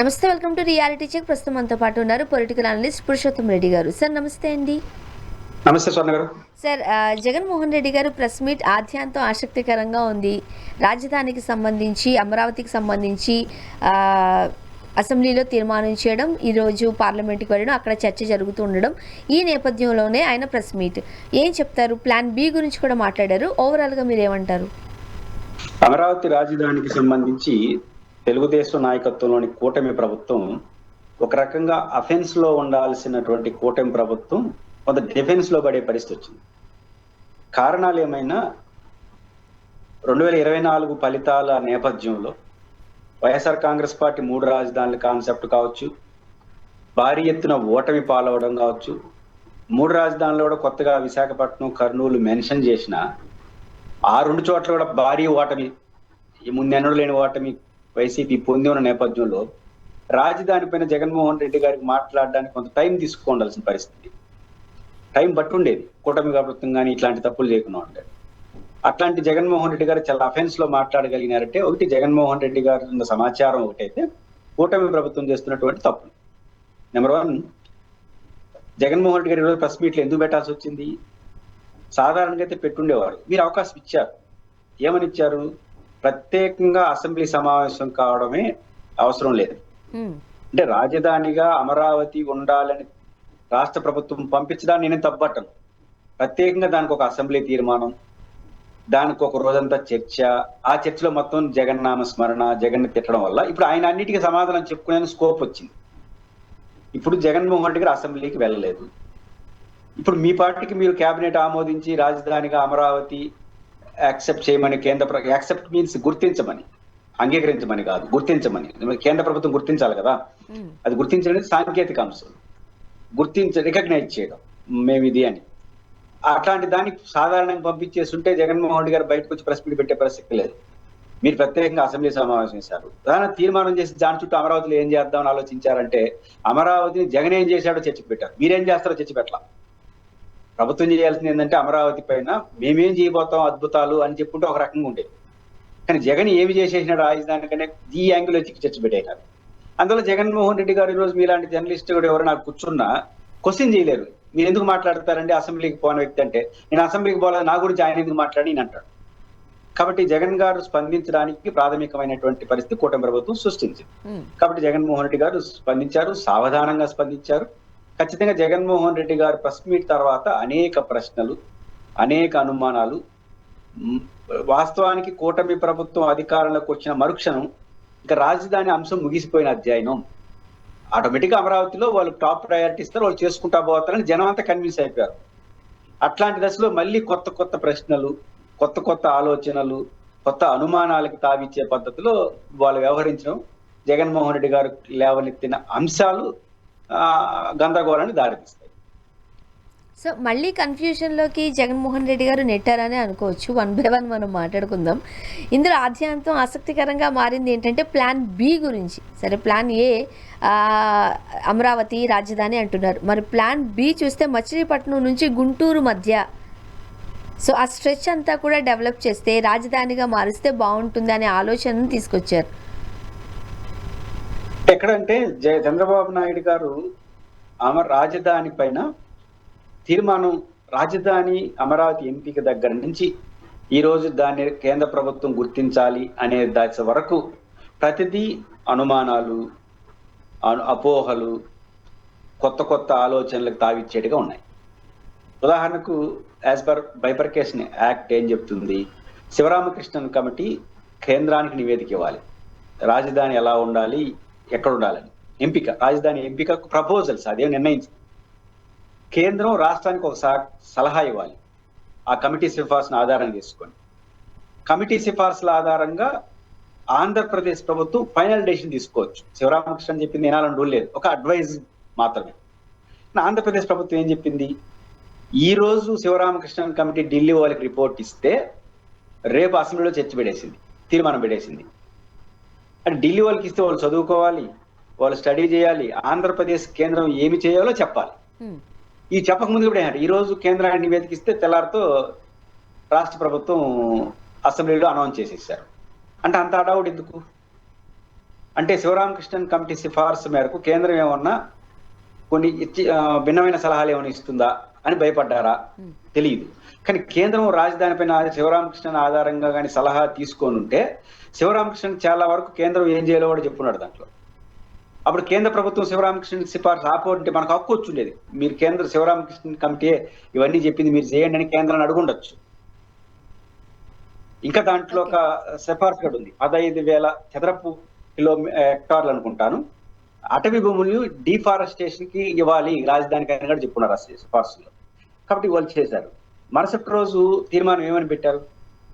నమస్తే, welcome to reality check. ప్రస్తుతం మనతో పాటు ఉన్నారు పొలిటికల్ అనలిస్ట్ పురుషోత్తం రెడ్డి గారు. సార్ నమస్తే అండి. నమస్తే స్వర్ణ గారు. సార్, జగన్మోహన్ రెడ్డి గారు ప్రెస్ మీట్ ఆద్యంతం ఆసక్తికరంగా ఉంది. రాజధానికి సంబంధించి, అమరావతికి సంబంధించి అసెంబ్లీలో తీర్మానం చేయడం, ఈరోజు పార్లమెంట్కి వెళ్ళడం, అక్కడ చర్చ జరుగుతూ ఉండడం, ఈ నేపథ్యంలోనే ఆయన ప్రెస్ మీట్. ఏం చెప్తారు? ప్లాన్ బి గురించి కూడా మాట్లాడారు. ఓవరాల్గా మీరు ఏమంటారు? అమరావతి రాజధానికి సంబంధించి తెలుగుదేశం నాయకత్వంలోని కూటమి ప్రభుత్వం ఒక రకంగా అఫెన్స్ లో ఉండాల్సినటువంటి కూటమి ప్రభుత్వం కొంత డిఫెన్స్ లో పడే పరిస్థితి వచ్చింది. కారణాలు ఏమైనా 2024 ఫలితాల నేపథ్యంలో వైఎస్ఆర్ కాంగ్రెస్ పార్టీ 3 రాజధానుల కాన్సెప్ట్ కావచ్చు, భారీ ఎత్తున ఓటమి పాలవడం కావచ్చు, 3 రాజధానులు కూడా కొత్తగా విశాఖపట్నం, కర్నూలు మెన్షన్ చేసిన ఆ 2 చోట్ల కూడా భారీ ఓటమి, ఈ ముందెన్నడూ లేని ఓటమి వైసీపీ పొంది ఉన్న నేపథ్యంలో రాజధాని పైన జగన్మోహన్ రెడ్డి గారికి మాట్లాడడానికి కొంత టైం తీసుకోవాల్సిన పరిస్థితి. టైం పట్టుండేది కూటమి ప్రభుత్వం కానీ ఇట్లాంటి తప్పులు చేయకుండా ఉండేది. అట్లాంటి జగన్మోహన్ రెడ్డి గారు చాలా అఫెన్స్ లో మాట్లాడగలిగినారంటే, ఒకటి జగన్మోహన్ రెడ్డి గారు ఉన్న సమాచారం ఒకటైతే కూటమి ప్రభుత్వం చేస్తున్నటువంటి తప్పులు. నెంబర్ 1, జగన్మోహన్ రెడ్డి గారు ఈరోజు ప్రెస్ మీట్లు ఎందుకు పెట్టాల్సి వచ్చింది? సాధారణంగా అయితే పెట్టుండేవారు. మీరు అవకాశం ఇచ్చారు. ఏమని ఇచ్చారు? ప్రత్యేకంగా అసెంబ్లీ సమావేశం కావడమే అవసరం లేదు, అంటే రాజధానిగా అమరావతి ఉండాలని రాష్ట్ర ప్రభుత్వం పంపించడాన్ని నేను తప్పట్టను. ప్రత్యేకంగా దానికి ఒక అసెంబ్లీ తీర్మానం, దానికి ఒక రోజంతా చర్చ, ఆ చర్చలో మొత్తం జగన్నామ స్మరణ, జగన్ తిట్టడం వల్ల ఇప్పుడు ఆయన అన్నిటికీ సమాధానం చెప్పుకునే స్కోప్ వచ్చింది. ఇప్పుడు జగన్మోహన్ రెడ్డి గారు అసెంబ్లీకి వెళ్ళలేదు. ఇప్పుడు మీ పార్టీకి మీరు కేబినెట్ ఆమోదించి రాజధానిగా అమరావతి యాక్సెప్ట్ చేయమని యాక్సెప్ట్ మీన్స్ గుర్తించమని, అంగీకరించమని కాదు, గుర్తించమని. కేంద్ర ప్రభుత్వం గుర్తించాలి కదా, అది గుర్తించడం సాంకేతిక అంశం. రికగ్నైజ్ చేయడం మేము ఇది అని, అట్లాంటి దాన్ని సాధారణంగా పంపించేస్తుంటే జగన్మోహన్ రెడ్డి గారు బయటకు వచ్చి ప్రెస్ మీట్ పెట్టే ప్రసక్తి లేదు. మీరు ప్రత్యేకంగా అసెంబ్లీ సమావేశం చేశారు, దాని తీర్మానం చేసి దాని చుట్టూ అమరావతిలో ఏం చేద్దామని ఆలోచించారంటే, అమరావతిని జగన్ ఏం చేశాడో చర్చ పెట్టారు. మీరేం చేస్తారో చర్చ పెట్టాల. ప్రభుత్వం చేయాల్సింది ఏంటంటే అమరావతి పైన మేమేం చేయబోతాం అద్భుతాలు అని చెప్పుకుంటే ఒక రకంగా ఉండేది. కానీ జగన్ ఏమి చేసేసినాడు రాజధానికనే ఈ యాంగిల్ వచ్చి చర్చ పెట్టేశారు. అందువల్ల జగన్మోహన్ రెడ్డి గారు ఈరోజు మీలాంటి జర్నలిస్ట్ కూడా ఎవరు నాకు కూర్చున్నా క్వశ్చన్ చేయలేరు. మీరు ఎందుకు మాట్లాడతారండి అసెంబ్లీకి పోని వ్యక్తి అంటే? నేను అసెంబ్లీకి పోలేదు, నా గురించి ఆయన ఎందుకు మాట్లాడి అంటాడు. కాబట్టి జగన్ గారు స్పందించడానికి ప్రాథమికమైనటువంటి పరిస్థితి కూటమి ప్రభుత్వం సృష్టించింది. కాబట్టి జగన్మోహన్ రెడ్డి గారు స్పందించారు, సావధానంగా స్పందించారు. ఖచ్చితంగా జగన్మోహన్ రెడ్డి గారు ప్రెస్ మీట్ తర్వాత అనేక ప్రశ్నలు, అనేక అనుమానాలు. వాస్తవానికి కూటమి ప్రభుత్వం అధికారంలోకి వచ్చిన మరుక్షణం ఇంకా రాజధాని అంశం ముగిసిపోయిన అధ్యాయం. ఆటోమేటిక్గా అమరావతిలో వాళ్ళు టాప్ ప్రయారిటీ ఇస్తారు, వాళ్ళు చేసుకుంటా పోతారని జనం అంతా కన్విన్స్ అయిపోయారు. అట్లాంటి దశలో మళ్ళీ కొత్త కొత్త ప్రశ్నలు, కొత్త కొత్త ఆలోచనలు, కొత్త అనుమానాలకు తావిచ్చే పద్ధతిలో వాళ్ళు వ్యవహరించడం, జగన్మోహన్ రెడ్డి గారు లేవనెత్తిన అంశాలు గందరగోళాన్ని దారితీస్తాయి. సో మళ్ళీ కన్ఫ్యూజన్లోకి జగన్మోహన్ రెడ్డి గారు నెట్టారని అనుకోవచ్చు. 1 by 1 మనం మాట్లాడుకుందాం. ఇందులో ఆద్యంతం ఆసక్తికరంగా మారింది ఏంటంటే ప్లాన్ బి గురించి. సరే, ప్లాన్ ఏ అమరావతి రాజధాని అంటున్నారు. మరి ప్లాన్ బి చూస్తే మచిలీపట్నం నుంచి గుంటూరు మధ్య, సో ఆ స్ట్రెచ్ అంతా కూడా డెవలప్ చేస్తే రాజధానిగా మారిస్తే బాగుంటుంది అనే ఆలోచనను తీసుకొచ్చారు. ఎక్కడంటే చంద్రబాబు నాయుడు గారు రాజధాని పైన తీర్మానం, రాజధాని అమరావతి ఎంపిక దగ్గర నుంచి ఈ రోజు దాన్ని కేంద్ర ప్రభుత్వం గుర్తించాలి అనే దశ వరకు ప్రతిదీ అనుమానాలు, అపోహలు, కొత్త కొత్త ఆలోచనలకు తావిచ్చేట్టుగా ఉన్నాయి. ఉదాహరణకు యాజ్ పర్ బైఫర్కేషన్ యాక్ట్ ఏం చెప్తుంది? శివరామకృష్ణన్ కమిటీ కేంద్రానికి నివేదిక ఇవ్వాలి, రాజధాని ఎలా ఉండాలి, ఎక్కడ ఉండాలని ఎంపిక, రాజధాని ఎంపిక ప్రపోజల్స్ అదేం నిర్ణయించింది. కేంద్రం రాష్ట్రానికి ఒక సలహా ఇవ్వాలి, ఆ కమిటీ సిఫార్సును ఆధారం చేసుకొని. కమిటీ సిఫార్సుల ఆధారంగా ఆంధ్రప్రదేశ్ ప్రభుత్వం ఫైనల్ డెసిషన్ తీసుకోవచ్చు. శివరామకృష్ణ చెప్పింది వినాలని రూల్ లేదు, ఒక అడ్వైజ్ మాత్రమే. ఆంధ్రప్రదేశ్ ప్రభుత్వం ఏం చెప్పింది? ఈ రోజు శివరామకృష్ణ కమిటీ ఢిల్లీ వాళ్ళకి రిపోర్ట్ ఇస్తే రేపు అసెంబ్లీలో చర్చ పెట్టేసింది, తీర్మానం పెట్టేసింది. అంటే ఢిల్లీ వాళ్ళకి ఇస్తే వాళ్ళు చదువుకోవాలి, వాళ్ళు స్టడీ చేయాలి, ఆంధ్రప్రదేశ్ కేంద్రం ఏమి చేయాలో చెప్పాలి. ఈ చెప్పక ముందు కూడా ఈ రోజు కేంద్రానికి నివేదిక ఇస్తే తెల్లారితో రాష్ట్ర ప్రభుత్వం అసెంబ్లీలో అనౌన్స్ చేసేసారు. అంటే అంత అడౌట్ ఎందుకు? అంటే శివరామకృష్ణన్ కమిటీ సిఫార్సు మేరకు కేంద్రం ఏమన్నా కొన్ని భిన్నమైన సలహాలు ఏమైనా ఇస్తుందా అని భయపడ్డారా తెలియదు. కానీ కేంద్రం రాజధానిపైన శివరామకృష్ణన్ ఆధారంగా కానీ సలహా తీసుకొని ఉంటే శివరామకృష్ణన్ చాలా వరకు కేంద్రం ఏం చేయాలో కూడా చెప్పున్నాడు దాంట్లో. అప్పుడు కేంద్ర ప్రభుత్వం శివరామకృష్ణన్ సిఫార్సు ఆపోంటే మనకు హక్కు వచ్చుండేది. మీరు కేంద్ర శివరామకృష్ణన్ కమిటీ ఇవన్నీ చెప్పింది మీరు చేయండి అని కేంద్రాన్ని అడుగుండొచ్చు. ఇంకా దాంట్లో ఒక సిఫార్సు కూడా ఉంది, 15,000 చదరపు హెక్టార్లు అనుకుంటాను అటవీ భూములు డిఫారెస్టేషన్ కి ఇవ్వాలి రాజధానికి అని కూడా చెప్పున్నారు ఆ సిఫార్సులో. కాబట్టి వాళ్ళు చేశారు. మరుసటి రోజు తీర్మానం ఏమని పెట్టారు?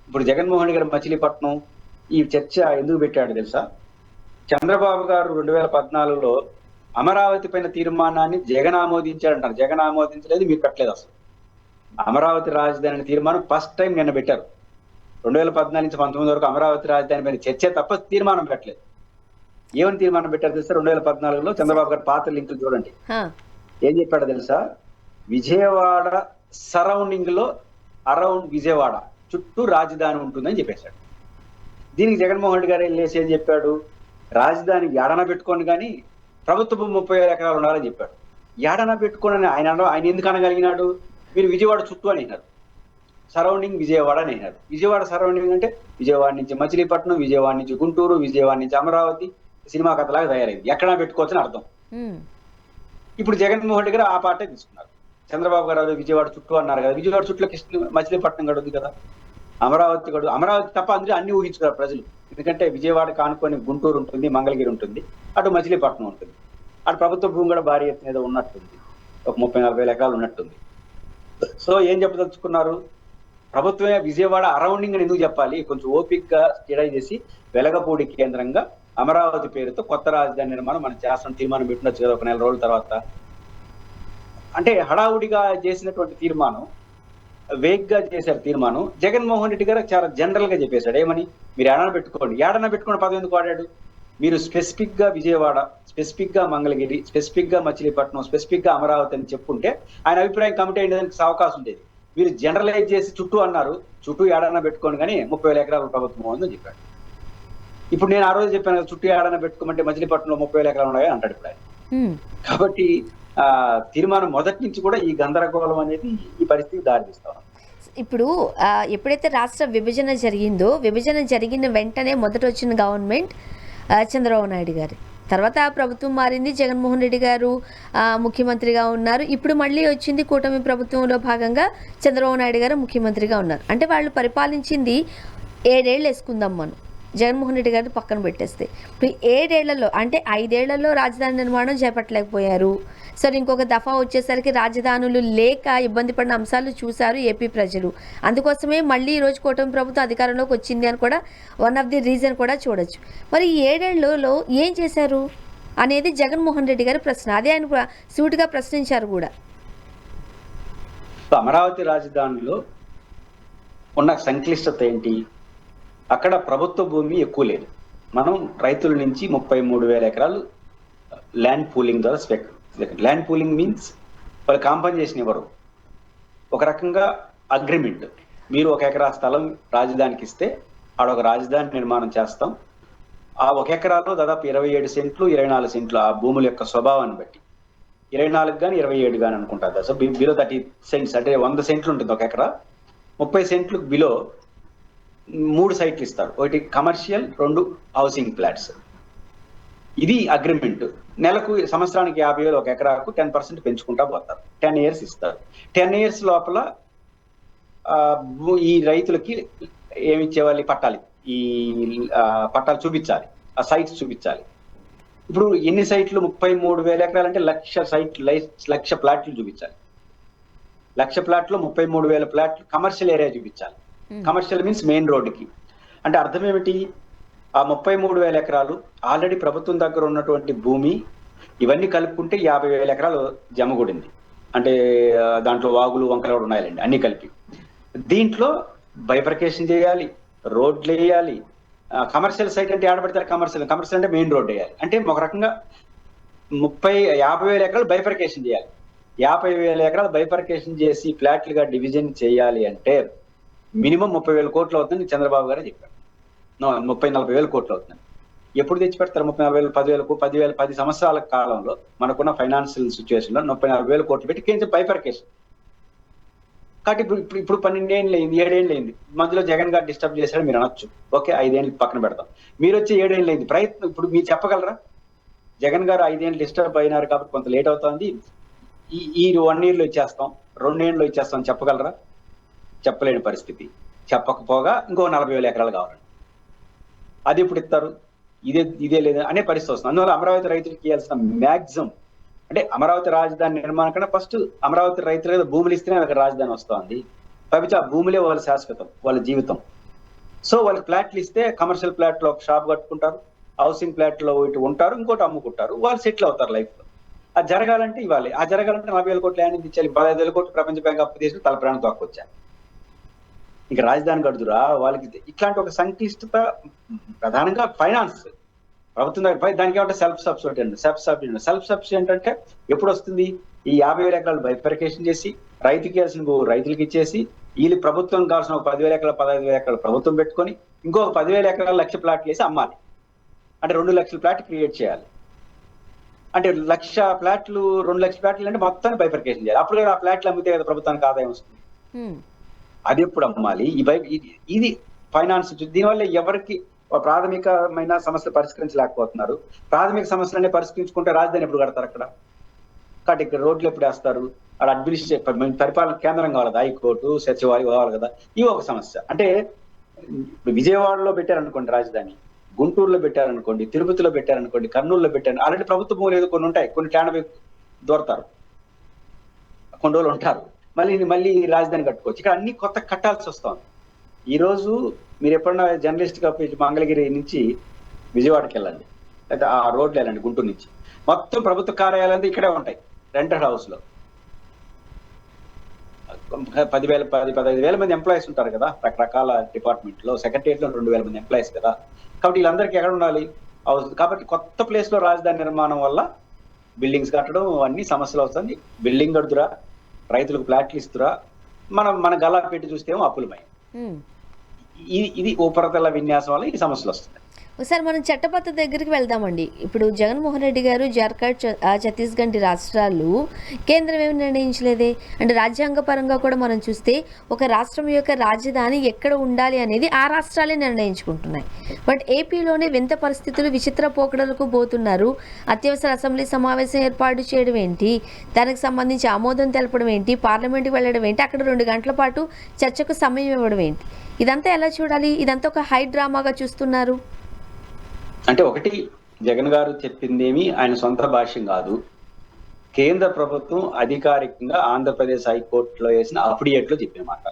ఇప్పుడు జగన్మోహన్ గారు మచిలీపట్నం ఈ చర్చ ఎందుకు పెట్టాడు తెలుసా? చంద్రబాబు గారు 2014లో అమరావతి పైన తీర్మానాన్ని జగన్ ఆమోదించారంటారు. జగన్ ఆమోదించలేదు, మీరు పెట్టలేదు. అసలు అమరావతి రాజధాని తీర్మానం ఫస్ట్ టైం నిన్న పెట్టారు. 2014 నుంచి 19 వరకు అమరావతి రాజధాని పైన చర్చ తప్ప తీర్మానం పెట్టలేదు. ఏమని తీర్మానం పెట్టారు తెలుసా? 2014లో చంద్రబాబు గారు పాత లింకులు చూడండి ఏం చెప్పాడో తెలుసా? విజయవాడ సరౌండింగ్ లో అరౌండ్ విజయవాడ చుట్టూ రాజధాని ఉంటుందని చెప్పేశాడు. దీనికి జగన్మోహన్ రెడ్డి గారు వెళ్ళేసి ఏం చెప్పాడు? రాజధాని ఏడన పెట్టుకోండి కానీ ప్రభుత్వ 30,000 ఎకరాలు ఉండాలని చెప్పాడు. ఏడన పెట్టుకోండి ఆయన ఎందుకు అనగలిగినాడు? మీరు విజయవాడ చుట్టూ అని అన్నారు, సరౌండింగ్ విజయవాడ అని అన్నారు. విజయవాడ సరౌండింగ్ అంటే విజయవాడ నుంచి మచిలీపట్నం, విజయవాడ నుంచి గుంటూరు, విజయవాడ నుంచి అమరావతి సినిమా కథలాగా తయారైంది. ఎక్కడా పెట్టుకోవచ్చని అర్థం. ఇప్పుడు జగన్మోహన్ రెడ్డి గారు ఆ పార్టీ తీసుకున్నారు. చంద్రబాబు గారు విజయవాడ చుట్టూ అన్నారు కదా, విజయవాడ చుట్టూ మచిలీపట్నం గడు ఉంది కదా, అమరావతి గడు. అమరావతి తప్ప అందరూ అన్ని ఊహించుకున్నారు ప్రజలు. ఎందుకంటే విజయవాడ కానుకొని గుంటూరు ఉంటుంది, మంగళగిరి ఉంటుంది, అటు మచిలీపట్నం ఉంటుంది, అటు ప్రభుత్వ భూమి కూడా భారీ ఎత్తున ఏదో ఉన్నట్టుంది, ఒక 30,000-40,000 ఎకరాలు ఉన్నట్టుంది. సో ఏం చెప్పదలుచుకున్నారు? ప్రభుత్వమే విజయవాడ అరౌండింగ్ అని ఎందుకు చెప్పాలి? కొంచెం ఓపిక్ గా స్టడీ చేసి వెలగపూడి కేంద్రంగా అమరావతి పేరుతో కొత్త రాజధాని నిర్మాణం మనం చేస్తాం తీర్మానం పెట్టినచ్చు కదా ఒక 4 రోజుల తర్వాత. అంటే హడావుడిగా చేసినటువంటి తీర్మానం, వేగ్గా చేశారు తీర్మానం. జగన్మోహన్ రెడ్డి గారు చాలా జనరల్ గా చెప్పేశాడు. ఏమని? మీరు ఏడన పెట్టుకోండి పదం ఎందుకు వాడాడు? మీరు స్పెసిఫిక్ గా విజయవాడ, స్పెసిఫిక్ గా మంగళగిరి, స్పెసిఫిక్ గా మచిలీపట్నం, స్పెసిఫిక్ గా అమరావతి అని చెప్పుంటే ఆయన అభిప్రాయం కమిటీ అయ్యేదానికి అవకాశం ఉండేది. మీరు జనరలైజ్ చేసి చుట్టూ అన్నారు, చుట్టూ ఏడన పెట్టుకోండి కానీ 30,000 ఎకరాలు ప్రభుత్వం ఉందని చెప్పాడు. ఇప్పుడు నేను ఆ రోజు చెప్పాను కదా, చుట్టూ ఏడన పెట్టుకోమంటే మచిలీపట్నంలో 30,000 ఎకరాలు ఉన్నాయి అంటాడు ఇప్పుడు ఆయన. కాబట్టి తీర్మానం మొదటి నుంచి కూడా ఈ గందరగోళం అనేది ఈ పరిస్థితికి దారితీస్తాం. ఇప్పుడు ఎప్పుడైతే రాష్ట్ర విభజన జరిగిందో, విభజన జరిగిన వెంటనే మొదట వచ్చిన గవర్నమెంట్ చంద్రబాబు నాయుడు గారి, తర్వాత ప్రభుత్వం మారింది, జగన్మోహన్ రెడ్డి గారు ముఖ్యమంత్రిగా ఉన్నారు. ఇప్పుడు మళ్ళీ వచ్చింది కూటమి ప్రభుత్వంలో భాగంగా చంద్రబాబు నాయుడు గారు ముఖ్యమంత్రిగా ఉన్నారు. అంటే వాళ్ళు పరిపాలించింది 7 ఏళ్ళు వేసుకుందాం మనం, జగన్మోహన్ రెడ్డి గారిని పక్కన పెట్టేస్తే. ఇప్పుడు 7 ఏళ్లలో అంటే 5 ఏళ్లలో రాజధాని నిర్మాణం చేపట్టలేకపోయారు. సరే, ఇంకొక దఫా వచ్చేసరికి రాజధానులు లేక ఇబ్బంది పడిన అంశాలు చూశారు ఏపీ ప్రజలు. అందుకోసమే మళ్ళీ ఈరోజు కూటమి ప్రభుత్వం అధికారంలోకి వచ్చింది అని కూడా వన్ ఆఫ్ ది రీజన్ కూడా చూడొచ్చు. మరి ఈ 7 ఏళ్లలో ఏం చేశారు అనేది జగన్మోహన్ రెడ్డి గారి ప్రశ్న. అదే ఆయన సూటిగా ప్రశ్నించారు కూడా. అమరావతి రాజధానిలో ఉన్న సంక్లిష్టత ఏంటి? అక్కడ ప్రభుత్వ భూమి ఎక్కువ లేదు. మనం రైతుల నుంచి 33,000 ఎకరాలు ల్యాండ్ పూలింగ్ ద్వారా ల్యాండ్ పూలింగ్ మీన్స్ వాళ్ళు కాంపన్సేషన్ ఇవ్వరు. ఒక రకంగా అగ్రిమెంట్, మీరు 1 ఎకరా స్థలం రాజధానికి ఇస్తే ఆడొక రాజధాని నిర్మాణం చేస్తాం. ఆ 1 ఎకరాలో దాదాపు 27 సెంట్లు 24 సెంట్లు ఆ భూముల యొక్క స్వభావాన్ని బట్టి 24 కానీ 27 కానీ అనుకుంటారు. సో బిలో 30 సెంట్స్ అంటే 100 సెంట్లు ఉంటుంది 1 ఎకరా. 30 సెంట్లు బిలో 3 సైట్లు ఇస్తారు. ఒకటి కమర్షియల్, 2 హౌసింగ్ ఫ్లాట్స్. ఇది అగ్రిమెంట్. నెలకు సంవత్సరానికి 50,000 1 ఎకరాకు 10% పెంచుకుంటా పోతారు. 10 years ఇస్తారు. 10 years లోపల ఈ రైతులకి ఏమి ఇచ్చేవాళ్ళు? పట్టాలి. ఈ పట్టాలు చూపించాలి, ఆ సైట్స్ చూపించాలి. ఇప్పుడు ఎన్ని సైట్లు? 33,000 ఎకరాలు అంటే 1,00,000 సైట్లు, 1,00,000 ప్లాట్లు చూపించాలి. 1,00,000 ప్లాట్లు 33,000 ప్లాట్లు కమర్షియల్ ఏరియా చూపించాలి. కమర్షియల్ మీన్స్ మెయిన్ రోడ్డుకి. అంటే అర్థం ఏమిటి? ఆ 33,000 ఎకరాలు ఆల్రెడీ ప్రభుత్వం దగ్గర ఉన్నటువంటి భూమి ఇవన్నీ కలుపుకుంటే 50,000 ఎకరాలు జమగూడింది. అంటే దాంట్లో వాగులు వంకలు కూడా ఉన్నాయండి అన్ని కలిపి. దీంట్లో బైఫర్కేషన్ చేయాలి, రోడ్లు వేయాలి. కమర్షియల్ సైట్ అంటే ఆడబడతారు, కమర్షియల్ అంటే మెయిన్ రోడ్ వేయాలి. అంటే ఒక రకంగా 50,000 ఎకరాలు బైఫర్కేషన్ చేయాలి. 50,000 ఎకరాలు బైఫర్కేషన్ చేసి ఫ్లాట్లుగా డివిజన్ చేయాలి అంటే మినిమం 30,000 కోట్లు అవుతుంది చంద్రబాబు గారే చెప్పారు. 30-40 వేల కోట్లు అవుతుంది. ఎప్పుడు తెచ్చి పెడతారు 30,000, 40,000, 10 సంవత్సరాల కాలంలో మనకున్న ఫైనాన్షియల్ సిచ్యువేషన్ లో 30,000 కోట్లు పెట్టి కేంద్రం బైఫర్కేషన్. కాబట్టి ఇప్పుడు 12 ఏళ్ళు అయింది, 7 ఏళ్ళు అయింది. మధ్యలో జగన్ గారు డిస్టర్బ్ చేశాడు మీరు అనొచ్చు. ఓకే, 5 ఏళ్ళు పక్కన పెడతాం. మీరు వచ్చి 7 ఏళ్ళు అయింది. ప్రయత్నం ఇప్పుడు మీరు చెప్పగలరా? జగన్ గారు 5 ఏళ్ళు డిస్టర్బ్ అయినారు కాబట్టి కొంత లేట్ అవుతుంది, ఈ 1 year లో ఇచ్చేస్తాం, 2 ఏళ్ళలో ఇచ్చేస్తాం చెప్పగలరా? చెప్పలేని పరిస్థితి. చెప్పకపోగా ఇంకో 40,000 ఎకరాలు కావాలండి. అది ఇప్పుడు ఇస్తారు, ఇదే లేదా అనే పరిస్థితి వస్తుంది. అందువల్ల అమరావతి రైతులకు ఇవ్వాల్సిన మ్యాక్సిమం అంటే అమరావతి రాజధాని నిర్మాణం కన్నా ఫస్ట్ అమరావతి రైతులు భూములు ఇస్తేనే అక్కడ రాజధాని వస్తుంది. పైపించి ఆ భూములే వాళ్ళ శాశ్వతం, వాళ్ళ జీవితం. సో వాళ్ళకి ప్లాట్లు ఇస్తే కమర్షియల్ ప్లాట్ లో ఒక షాప్ కట్టుకుంటారు, హౌసింగ్ ప్లాట్ లో ఇటు ఉంటారు, ఇంకోటి అమ్ముకుంటారు, వాళ్ళు సెటిల్ అవుతారు లైఫ్ లో. అది జరగాలంటే ఇవ్వాలి. ఆ జరగాలంటే 40,000 కోట్లు ల్యాండ్ ఇచ్చాలి, 15,000 కోట్లు ప్రపంచ బ్యాంక్ అప్పు చేసి తల ప్రాణం తక్కువచ్చాను. ఇంకా రాజధాని గడుదురా వాళ్ళకి. ఇట్లాంటి ఒక సంక్లిష్టత ప్రధానంగా ఫైనాన్స్ ప్రభుత్వం దగ్గర. దానికి ఏమంటే సెల్ఫ్ సబ్సిడీ అండి. సెల్ఫ్ సబ్సిడీ అంటే ఎప్పుడు వస్తుంది? ఈ 50,000 ఎకరాలు బైఫర్కేషన్ చేసి రైతుకి ఇవ్వాల్సిన రైతులకి ఇచ్చేసి వీళ్ళు ప్రభుత్వం కావాల్సిన ఒక 10,000 ఎకరాలు 15,000 ఎకరాలు ప్రభుత్వం పెట్టుకొని ఇంకొక 10,000 ఎకరాలు 1,00,000 ప్లాట్లు వేసి అమ్మాలి. అంటే 2,00,000 ప్లాట్ క్రియేట్ చేయాలి. అంటే 1,00,000 ప్లాట్లు 2,00,000 ప్లాట్లు అంటే మొత్తాన్ని బైఫర్కేషన్ చేయాలి. అప్పుడు ఆ ప్లాట్లు అమ్మితే కదా ప్రభుత్వానికి ఆదాయం వస్తుంది. అది ఎప్పుడు అమ్మాలి? ఇది ఫైనాన్స్. దీనివల్ల ఎవరికి ప్రాథమికమైన సమస్యలు పరిష్కరించలేకపోతున్నారు. ప్రాథమిక సమస్యలన్నీ పరిష్కరించుకుంటే రాజధాని ఎప్పుడు కడతారు అక్కడ? కాబట్టి ఇక్కడ రోడ్లు ఎప్పుడు వేస్తారు? అక్కడ అడ్మినిస్ట్రేషన్ పరిపాలన కేంద్రం కావాలి కదా, హైకోర్టు సచివాలయం కావాలి కదా. ఇవి ఒక సమస్య. అంటే ఇప్పుడు విజయవాడలో పెట్టారనుకోండి రాజధాని, గుంటూరులో పెట్టారనుకోండి, తిరుపతిలో పెట్టారనుకోండి, కర్నూలులో పెట్టారు. ఆల్రెడీ ప్రభుత్వ భూములు ఏదో కొన్ని ఉంటాయి, కొన్ని ట్యాండ్ దూరతారు, కొన్ని రోజులు ఉంటారు, మళ్ళీ రాజధాని కట్టుకోవచ్చు. ఇక్కడ అన్ని కొత్త కట్టాల్సి వస్తుంది. ఈ రోజు మీరు ఎప్పుడన్నా జర్నలిస్ట్ గా మంగళగిరి నుంచి విజయవాడకి వెళ్ళండి, లేదా ఆ రోడ్లు వెళ్ళండి గుంటూరు నుంచి, మొత్తం ప్రభుత్వ కార్యాలయాలు ఇక్కడే ఉంటాయి. రెంటెడ్ హౌస్ లో 15,000 మంది ఎంప్లాయీస్ ఉంటారు కదా రకరకాల డిపార్ట్మెంట్ లో. సెక్రటరియట్ లో 2,000 మంది ఎంప్లాయీస్ కదా. కాబట్టి వీళ్ళందరికీ ఎక్కడ ఉండాలి? హౌస్. కాబట్టి కొత్త ప్లేస్ లో రాజధాని నిర్మాణం వల్ల బిల్డింగ్స్ కట్టడం అన్ని సమస్యలు వస్తుంది. బిల్డింగ్ కడుతురా, రైతులకు ప్లాట్లు ఇస్తురా, మన గల్లా పెట్టి చూస్తేమో అప్పులమై. ఇది ఉపరితల విన్యాసం వల్ల ఈ సమస్యలు వస్తున్నాయి. ఒకసారి మనం చట్టబద్ధ దగ్గరికి వెళ్దామండి. ఇప్పుడు జగన్మోహన్ రెడ్డి గారు జార్ఖండ్, ఛత్తీస్గఢ్ రాష్ట్రాలు కేంద్రం ఏమి నిర్ణయించలేదే. అంటే రాజ్యాంగపరంగా కూడా మనం చూస్తే ఒక రాష్ట్రం యొక్క రాజధాని ఎక్కడ ఉండాలి అనేది ఆ రాష్ట్రాలే నిర్ణయించుకుంటున్నాయి. బట్ ఏపీలోనే వింత పరిస్థితులు, విచిత్ర పోకడలకు పోతున్నారు. అత్యవసర అసెంబ్లీ సమావేశం ఏర్పాటు చేయడం ఏంటి, దానికి సంబంధించి ఆమోదం తెలపడం ఏంటి, పార్లమెంట్కి వెళ్ళడం ఏంటి, అక్కడ 2 గంటల పాటు చర్చకు సమయం ఇవ్వడం ఏంటి, ఇదంతా ఎలా చూడాలి? ఇదంతా ఒక హై డ్రామాగా చూస్తున్నారు. అంటే ఒకటి, జగన్ గారు చెప్పిందేమి ఆయన సొంత భాష్యం కాదు. కేంద్ర ప్రభుత్వం అధికారికంగా ఆంధ్రప్రదేశ్ హైకోర్టులో వేసిన అఫిడవిట్లో చెప్పిన మాట,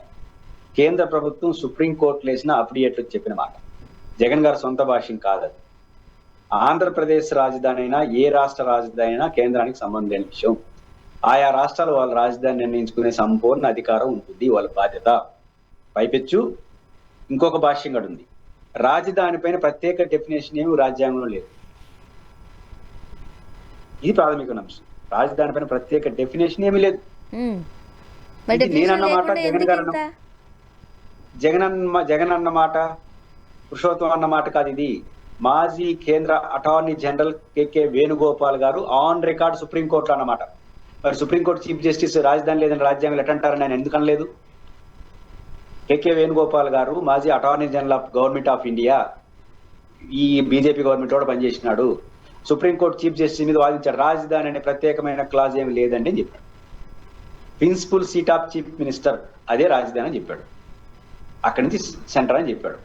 కేంద్ర ప్రభుత్వం సుప్రీంకోర్టులో వేసిన అఫిడవిట్లో చెప్పిన మాట. జగన్ గారు సొంత భాష్యం కాదు. ఆంధ్రప్రదేశ్ రాజధాని అయినా ఏ రాష్ట్ర రాజధాని అయినా కేంద్రానికి సంబంధం లేని విషయం. ఆయా రాష్ట్రాలు వాళ్ళ రాజధాని నిర్ణయించుకునే సంపూర్ణ అధికారం ఉంటుంది, వాళ్ళ బాధ్యత. పైపెచ్చు ఇంకొక భాష్యం కూడా ఉంది. రాజధాని పైన ప్రత్యేక డెఫినేషన్ ఏమి రాజ్యాంగంలో లేదు. ఇది ప్రాథమిక అంశం. రాజధాని పైన ప్రత్యేక డెఫినేషన్ ఏమీ లేదు. నేనన్నమాట, జగన్ గారు జగన్ అన్నమాట, పురుషోత్తం అన్నమాట కాదు. ఇది మాజీ కేంద్ర అటార్నీ జనరల్ కెకే వేణుగోపాల్ గారు ఆన్ రికార్డ్ సుప్రీంకోర్టులో అన్నమాట. మరి సుప్రీంకోర్టు చీఫ్ జస్టిస్ రాజధాని లేదని రాజ్యాంగం ఎట్టంటారని ఆయన ఎందుకు అనలేదు? కెకే వేణుగోపాల్ గారు మాజీ attorney general of government of India, ఈ బీజేపీ గవర్నమెంట్ కూడా పనిచేసినాడు. సుప్రీంకోర్టు చీఫ్ జస్టిస్ మీద వాదించాడు. రాజధాని అనే ప్రత్యేకమైన క్లాజ్ ఏమి లేదండి అని చెప్పాడు. Principal seat of chief minister అదే రాజధాని అని చెప్పాడు. అక్కడి నుంచి సెంటర్ అని చెప్పాడు.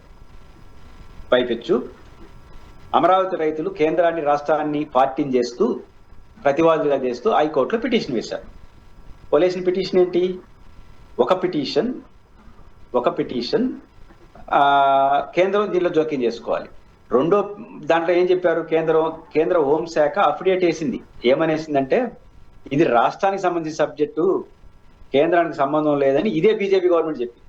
పైపెచ్చు అమరావతి రైతులు కేంద్రాన్ని రాష్ట్రాన్ని పార్టీని చేస్తూ ప్రతివాదులుగా చేస్తూ హైకోర్టులో పిటిషన్ వేశారు. పోలేసిన పిటిషన్ ఏంటి? ఒక పిటిషన్ కేంద్రం దీనిలో జోక్యం చేసుకోవాలి. రెండో దాంట్లో ఏం చెప్పారు? కేంద్ర హోంశాఖ అఫిడవిట్ వేసింది. ఏమనేసిందంటే ఇది రాష్ట్రానికి సంబంధించిన సబ్జెక్టు, కేంద్రానికి సంబంధం లేదని ఇదే బీజేపీ గవర్నమెంట్ చెప్పింది.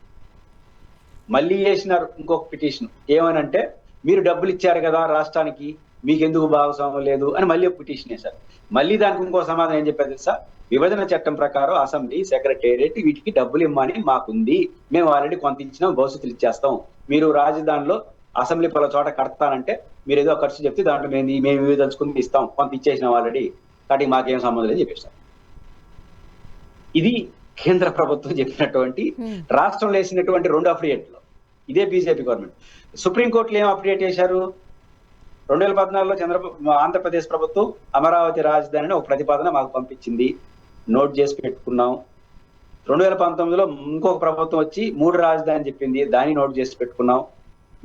మళ్ళీ వేసినారు ఇంకొక పిటిషన్. ఏమనంటే మీరు డబ్బులు ఇచ్చారు కదా రాష్ట్రానికి, మీకెందుకు భాగస్వామ్యం లేదు అని మళ్ళీ ఒక పిటిషన్ వేశారు. మళ్ళీ దానికి ఇంకో సమాధానం ఏం చెప్పారు తెలుసా? విభజన చట్టం ప్రకారం అసెంబ్లీ, సెక్రటేరియట్ వీటికి డబ్బులు ఇమ్మని మాకుంది, మేము ఆల్రెడీ కొంత ఇచ్చినాం, భవిష్యత్తులు ఇచ్చేస్తాం, మీరు రాజధానిలో అసెంబ్లీ పలు చోట కడతానంటే మీరు ఏదో ఖర్చు చెప్తే దాంట్లో మేము ఇవి తలుచుకుని ఇస్తాం, కొంత ఇచ్చేసినాం ఆల్రెడీ, కాబట్టి మాకేం సంబంధం లేదని చెప్పేస్తాం. ఇది కేంద్ర ప్రభుత్వం చెప్పినటువంటి రాష్ట్రంలో వేసినటువంటి 2 అఫిడేట్లు. ఇదే బీజేపీ గవర్నమెంట్. సుప్రీంకోర్టులో ఏం అఫిడేట్ చేశారు? 2014లో ఆంధ్రప్రదేశ్ ప్రభుత్వం అమరావతి రాజధానిని ఒక ప్రతిపాదన మాకు పంపించింది, నోట్ చేసి పెట్టుకున్నాం. 2019లో ఇంకొక ప్రభుత్వం వచ్చి 3 రాజధాని చెప్పింది, దాన్ని నోట్ చేసి పెట్టుకున్నాం.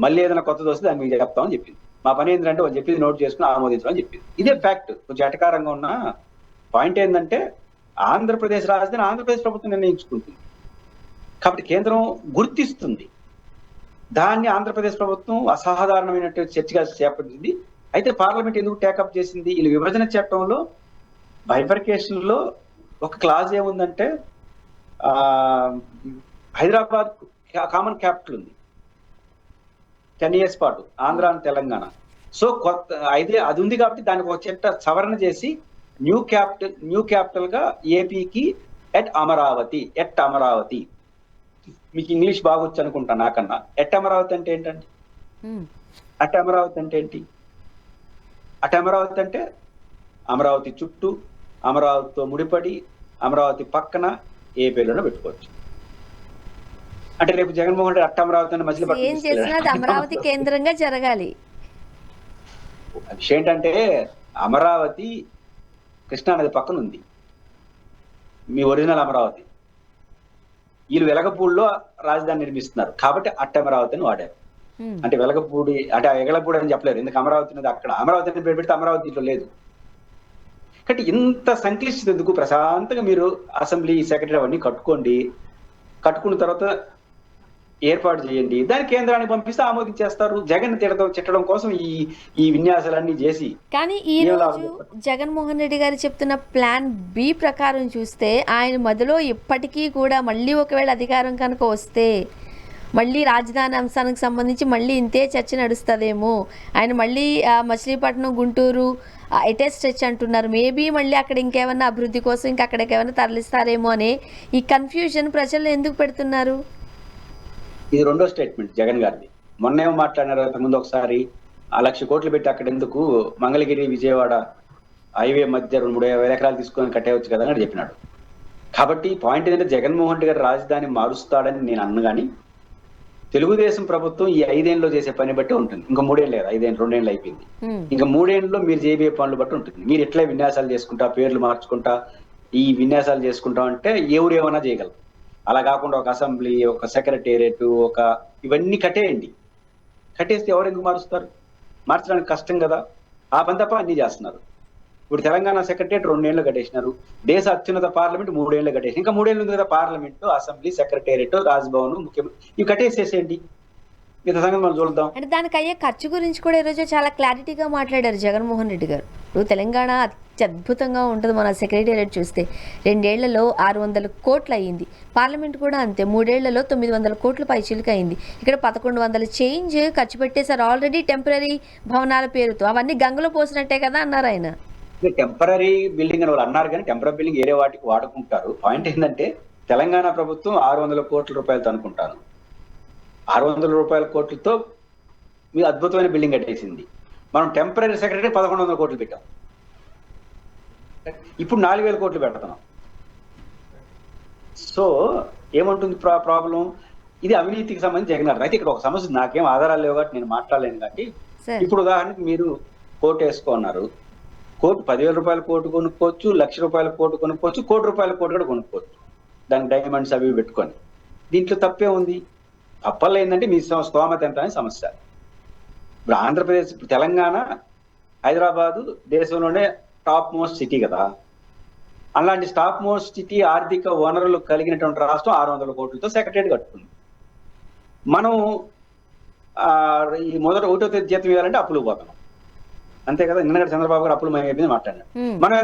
మళ్ళీ ఏదైనా కొత్తది వస్తే దాన్ని మీకు చెప్తామని చెప్పింది. మా పని ఏంటంటే వాళ్ళు చెప్పింది నోట్ చేసుకుని ఆమోదించమని చెప్పింది. ఇదే ఫ్యాక్ట్. కొంచెం ఎటకారంగా ఉన్న పాయింట్ ఏంటంటే ఆంధ్రప్రదేశ్ రాజధాని ఆంధ్రప్రదేశ్ ప్రభుత్వం నిర్ణయించుకుంటుంది కాబట్టి కేంద్రం గుర్తిస్తుంది. దాన్ని ఆంధ్రప్రదేశ్ ప్రభుత్వం అసాధారణమైనటువంటి చర్చగా చేపట్టింది. అయితే పార్లమెంట్ ఎందుకు టేకప్ చేసింది? వీళ్ళు విభజన చట్టంలో బైఫర్కేషన్ లో ఒక క్లాజ్ ఏముందంటే హైదరాబాద్ కామన్ క్యాపిటల్ ఉంది 10 years పాటు, ఆంధ్ర అండ్ తెలంగాణ. సో కొత్త అయితే అది ఉంది కాబట్టి దానికి ఒక చట్ట సవరణ చేసి న్యూ క్యాపిటల్ గా ఏపీకి ఎట్ అమరావతి. మీకు ఇంగ్లీష్ బాగొచ్చు అనుకుంటా నాకన్నా. ఎట్ అమరావతి అంటే ఏంటండి? అట్ అమరావతి అంటే ఏంటి? అట్ అమరావతి అంటే అమరావతి చుట్టూ, అమరావతితో ముడిపడి, అమరావతి పక్కన ఏ పేర్లోనో పెట్టుకోవచ్చు. అంటే రేపు జగన్మోహన్ రెడ్డి అట్ట అమరావతి ఏం మచిలీపట్నం చేసినా అది అమరావతి కేంద్రంగా జరగాలి. విషయం ఏంటంటే అమరావతి కృష్ణానది పక్కన ఉంది, మీ ఒరిజినల్ అమరావతి. వీళ్ళు వెలగపూడిలో రాజధాని నిర్మిస్తున్నారు కాబట్టి అట్ట అమరావతిని వాడారు. అంటే వెలగపూడి అంటే ఎగలపూడి అని చెప్పలేరు, ఎందుకు అమరావతి అనేది అక్కడ. అమరావతిని పేరు పెడితే అమరావతి ఇంట్లో లేదు. కాబట్టి ఇంత సంక్లిష్టత ఎందుకు? ప్రశాంతంగా మీరు అసెంబ్లీ సెక్రటరీ అవన్నీ కట్టుకున్న తర్వాత ఏర్పాటు చేయండి, దాని కేంద్రానికి పంపిస్తే ఆమోదించేస్తారు. జగన్ తిట్టడం కోసం ఈ విన్యాసాలన్నీ చేసి. కానీ ఈ రోజు జగన్మోహన్ రెడ్డి గారు చెప్తున్న ప్లాన్ బి ప్రకారం చూస్తే ఆయన మధ్యలో ఇప్పటికీ కూడా మళ్ళీ ఒకవేళ అధికారం కనుక వస్తే మళ్ళీ రాజధాని అంశానికి సంబంధించి మళ్ళీ ఇంతే చర్చ నడుస్తుందేమో. ఆయన మళ్ళీ మచిలీపట్నం, గుంటూరు ఎటే స్ట్రెచ్ అంటున్నారు. మేబీ మళ్ళీ అక్కడ ఇంకేమన్నా అభివృద్ధి కోసం ఇంకా అక్కడికి ఏమైనా తరలిస్తారేమో అనే ఈ కన్ఫ్యూజన్ ప్రజలు ఎందుకు పెడుతున్నారు? ఇది రెండో స్టేట్మెంట్ జగన్ గారిది. మొన్నేమో మాట్లాడినారు, అంతకుముందు ఒకసారి 1,00,000 కోట్లు పెట్టి అక్కడ ఎందుకు మంగళగిరి విజయవాడ హైవే మధ్య 2-3 ఎకరాలు తీసుకొని కట్టేయవచ్చు కదా అని చెప్పినాడు. కాబట్టి పాయింట్ ఏంటంటే జగన్మోహన్ రెడ్డి గారు రాజధాని మారుస్తాడని నేను అన్ను కానీ తెలుగుదేశం ప్రభుత్వం ఈ 5 ఏళ్ళలో చేసే పని బట్టి ఉంటుంది. ఇంకా 3 ఏళ్ళు లేదు, 5 ఏళ్ళు 2 ఏళ్ళు అయిపోయింది. ఇంకా 3 ఏళ్ళలో మీరు చేయబోయే పనులు బట్టి ఉంటుంది. మీరు ఎట్లా విన్యాసాలు చేసుకుంటా, పేర్లు మార్చుకుంటా, ఈ విన్యాసాలు చేసుకుంటా అంటే ఎవరు ఏమైనా చేయగలరు. అలా కాకుండా ఒక అసెంబ్లీ, ఒక సెక్రటేరియట్, ఇవన్నీ కట్టేస్తే ఎవరు ఎందుకు మారుస్తారు? మార్చడానికి కష్టం కదా. ఆ పని తప్ప అన్ని చేస్తున్నారు. ఇప్పుడు తెలంగాణ సెక్రటేరియట్ 2 ఏళ్ళు కట్టేసినారు. దేశ అత్యున్నత పార్లమెంట్ 3 ఏళ్ళు కట్టేసి, ఇంకా 3 ఏళ్ళు ఉంది కదా పార్లమెంట్, అసెంబ్లీ, సెక్రటేరియట్, రాజ్భవన్, ముఖ్యమంత్రి, ఇవి కట్టేసేసేయండి. ఇంత సంగతి మనం చూద్దాం. అంటే దానికి అయ్యే ఖర్చు గురించి కూడా ఈరోజు చాలా క్లారిటీగా మాట్లాడారు జగన్మోహన్ రెడ్డి గారు. ఇప్పుడు తెలంగాణ అత్యద్భుతంగా ఉంటుంది. మన సెక్రటేరియట్ చూస్తే 2 ఏళ్లలో 600 కోట్లు అయ్యింది. పార్లమెంట్ కూడా అంతే, 3 ఏళ్లలో 900 కోట్లు పైచిలుకు అయింది. ఇక్కడ 1100 చేంజ్ ఖర్చు పెట్టేశారు ఆల్రెడీ టెంపరీ భవనాల పేరుతో. అవన్నీ గంగలో పోసినట్టే కదా అన్నారు ఆయన. టెంపరీ బిల్డింగ్ అని వాళ్ళు అన్నారు కానీ టెంపరీ బిల్డింగ్ వేరే వాటికి వాడుకుంటారు. పాయింట్ ఏంటంటే తెలంగాణ ప్రభుత్వం 600 కోట్ల రూపాయలతో అనుకుంటాను, 600 కోట్లతో మీరు అద్భుతమైన బిల్డింగ్ కట్టేసింది. మనం టెంపరీ సెక్రటరీ 1100 కోట్లు పెట్టాం, ఇప్పుడు 4000 కోట్లు పెడుతున్నాం. సో ఏమంటుంది ప్రాబ్లం? ఇది అవినీతికి సంబంధించి జగన్ గారు. అయితే ఇక్కడ ఒక సమస్య, నాకేం ఆధారాలు లేవు కాబట్టి నేను మాట్లాడలేను. కాబట్టి ఇప్పుడు ఉదాహరణకి మీరు కోర్టు వేసుకున్నారు, కోర్టు 10,000 రూపాయల కోర్టు కొనుక్కోవచ్చు, 1,00,000 రూపాయల కోర్టు కొనుక్కోవచ్చు, 1,00,00,000 రూపాయల కోర్టు కూడా కొనుక్కోవచ్చు, దానికి డైమండ్స్ అవి పెట్టుకొని. దీంట్లో తప్పే ఉంది? తప్పల్లో ఏంటంటే మీ స్తోమత ఎంత అనే సమస్య. ఇప్పుడు ఆంధ్రప్రదేశ్, తెలంగాణ, హైదరాబాదు దేశంలోనే టాప్ మోస్ట్ సిటీ కదా. అలాంటి టాప్ మోస్ట్ సిటీ, ఆర్థిక వనరులు కలిగినటువంటి రాష్ట్రం 600 కోట్లతో సెక్రటరీ కట్టుకుంది. మనం ఈ మొదట 1వ తేదీ జీతం ఇవ్వాలంటే అప్పులు పోతాం, అంతే కదా. నిన్న చంద్రబాబు గారు అప్పులు అయిపోయింది మాట్లాడినారు. మనం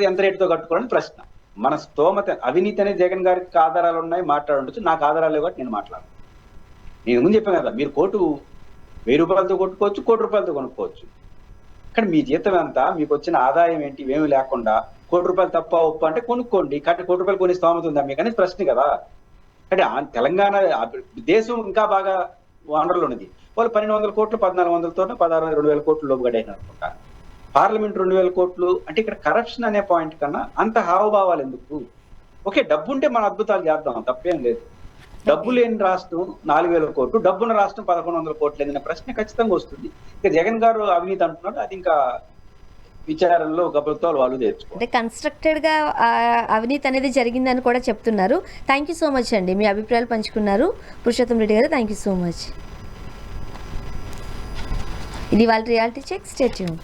ఎంత రేటుతో కట్టుకోవాలని ప్రశ్న. మన స్తోమత, అవినీతి అనేది జగన్ గారికి ఆధారాలు ఉన్నాయి, మాట్లాడుండొచ్చు. నాకు ఆధారాలు లేవు కాబట్టి నేను మాట్లాడను. నేను ముందు చెప్పాను కదా, మీరు కోర్టు 1000 రూపాయలతో కొట్టుకోవచ్చు, 1 కోటి రూపాయలతో కొనుక్కోవచ్చు. కానీ మీ జీతం ఎంత, మీకు వచ్చిన ఆదాయం ఏంటి, ఇవేమి లేకుండా 1 కోటి రూపాయలు తప్ప ఒప్పు అంటే కొనుక్కోండి. కానీ 1 కోటి రూపాయలు కొని స్తోమత ఉందా మీకు అనేది ప్రశ్న కదా. అంటే తెలంగాణ దేశం ఇంకా బాగా వనరులు ఉన్నది. వాళ్ళు 1200 కోట్లు 1400తో 16,000 కోట్లు లోబడైన అనుకుంటా. పార్లమెంట్ 2,000 కోట్లు అంటే ఇక్కడ కరప్షన్ అనే పాయింట్ కన్నా అంత హావభావాలు ఎందుకు? ఓకే, డబ్బు ఉంటే మనం అద్భుతాలు చేద్దాం, తప్పేం లేదు. డబ్బు లేని రాష్ట్రం 4,000 కోట్లు, డబ్బున్న రాష్ట్రం 1,100 కోట్లు అనే ప్రశ్న ఖచ్చితంగా వస్తుంది. ఇక జగన్ గారు అవినీతి అంటున్నాడు, అది ఇంకా విచారణలో ప్రభుత్వాలు వాళ్ళు తెచ్చుకో. అంటే కన్స్ట్రక్టెడ్గా అవినీతి అనేది జరిగిందని కూడా చెప్తున్నారు. థ్యాంక్ యూ సో మచ్ అండి, మీ అభిప్రాయాలు పంచుకున్నారు పురుషోత్తం రెడ్డి గారు. Thank you so much. ఇది వాళ్ళ రియాలిటీ చెక్. Stay tune.